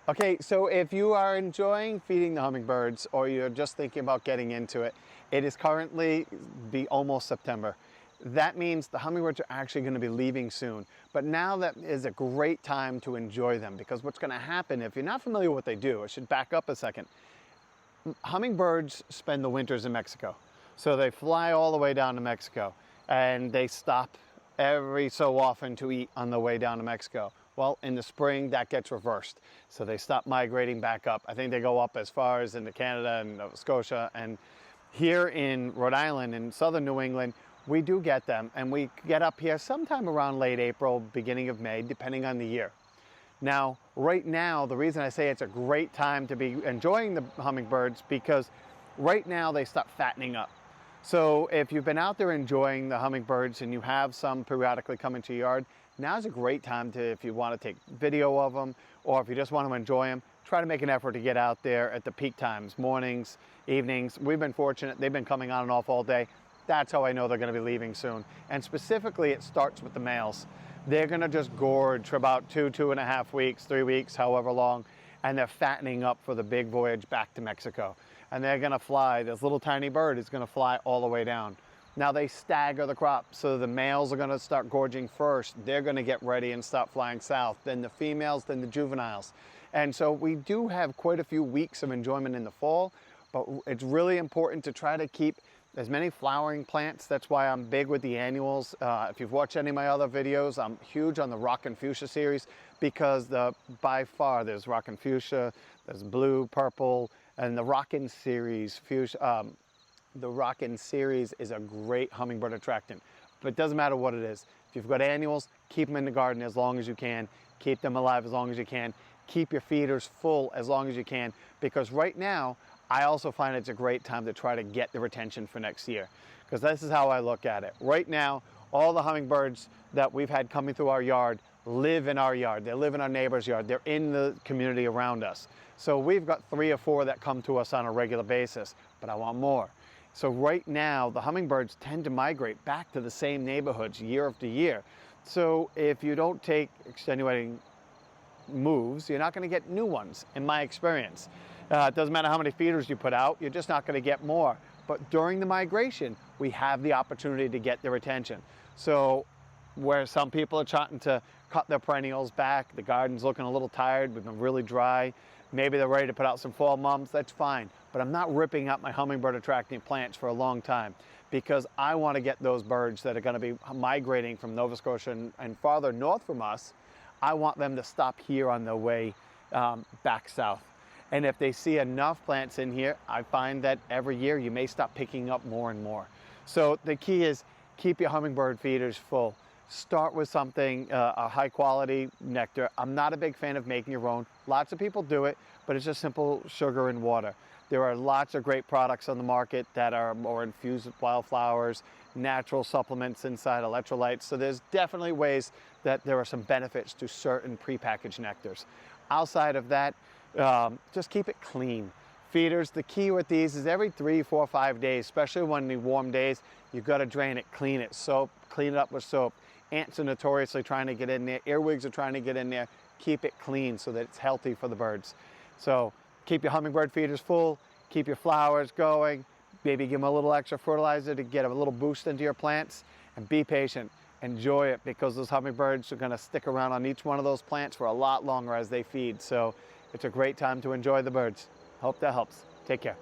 Okay, so if you are enjoying feeding the hummingbirds or you're just thinking about getting into it, it is currently almost September. That means the hummingbirds are actually going to be leaving soon. But now that is a great time to enjoy them, because what's going to happen, if you're not familiar with what they do, I should back up a second. Hummingbirds spend the winters in Mexico. So they fly all the way down to Mexico and they stop every so often to eat on the way down to Mexico. Well, in the spring, that gets reversed. So they stop migrating back up. I think they go up as far as into Canada and Nova Scotia. And here in Rhode Island, in southern New England, we do get them. And we get up here sometime around late April, beginning of May, depending on the year. Now, right now, the reason I say it's a great time to be enjoying the hummingbirds, because right now they stop fattening up. So if you've been out there enjoying the hummingbirds and you have some periodically come into your yard, now's a great time to, if you want to take video of them, or if you just want to enjoy them, try to make an effort to get out there at the peak times, mornings, evenings. We've been fortunate, they've been coming on and off all day. That's how I know they're going to be leaving soon. And specifically, it starts with the males. They're going to just gorge for about 2.5 weeks, 3 weeks, however long, and they're fattening up for the big voyage back to Mexico. And they're going to fly, this little tiny bird is going to fly all the way down. Now they stagger the crop, so the males are going to start gorging first. They're going to get ready and start flying south, then the females, then the juveniles. And so we do have quite a few weeks of enjoyment in the fall, but it's really important to try to keep as many flowering plants. That's why I'm big with the annuals. If you've watched any of my other videos, I'm huge on the Rockin' Fuchsia series, because by far there's Rockin' Fuchsia, there's blue, purple, and the Rockin' series, the Rockin' series is a great hummingbird attractant. But it doesn't matter what it is. If you've got annuals, keep them in the garden as long as you can. Keep them alive as long as you can. Keep your feeders full as long as you can, because right now, I also find it's a great time to try to get the retention for next year, because this is how I look at it. Right now, all the hummingbirds that we've had coming through our yard live in our yard. They live in our neighbor's yard. They're in the community around us. So we've got 3 or 4 that come to us on a regular basis, but I want more. So right now, the hummingbirds tend to migrate back to the same neighborhoods year after year. So if you don't take extenuating moves, you're not going to get new ones, in my experience. It doesn't matter how many feeders you put out, you're just not going to get more. But during the migration, we have the opportunity to get their attention. So where some people are trying to cut their perennials back, the garden's looking a little tired, we've been really dry, maybe they're ready to put out some fall mums, that's fine. But I'm not ripping up my hummingbird attracting plants for a long time, because I want to get those birds that are going to be migrating from Nova Scotia and farther north from us. I want them to stop here on their way back south. And if they see enough plants in here, I find that every year you may stop picking up more and more. So the key is keep your hummingbird feeders full. Start with something, a high quality nectar. I'm not a big fan of making your own. Lots of people do it, but it's just simple sugar and water. There are lots of great products on the market that are more infused with wildflowers, natural supplements inside, electrolytes. So there's definitely ways that there are some benefits to certain prepackaged nectars. Outside of that, just keep it clean. Feeders, the key with these is every 3, 4, 5 days, especially when the warm days, you've got to drain it, clean it, clean it up with soap. Ants are notoriously trying to get in there. Earwigs are trying to get in there. Keep it clean so that it's healthy for the birds. So keep your hummingbird feeders full, keep your flowers going, maybe give them a little extra fertilizer to get a little boost into your plants, and be patient. Enjoy it, because those hummingbirds are going to stick around on each one of those plants for a lot longer as they feed. So it's a great time to enjoy the birds. Hope that helps. Take care.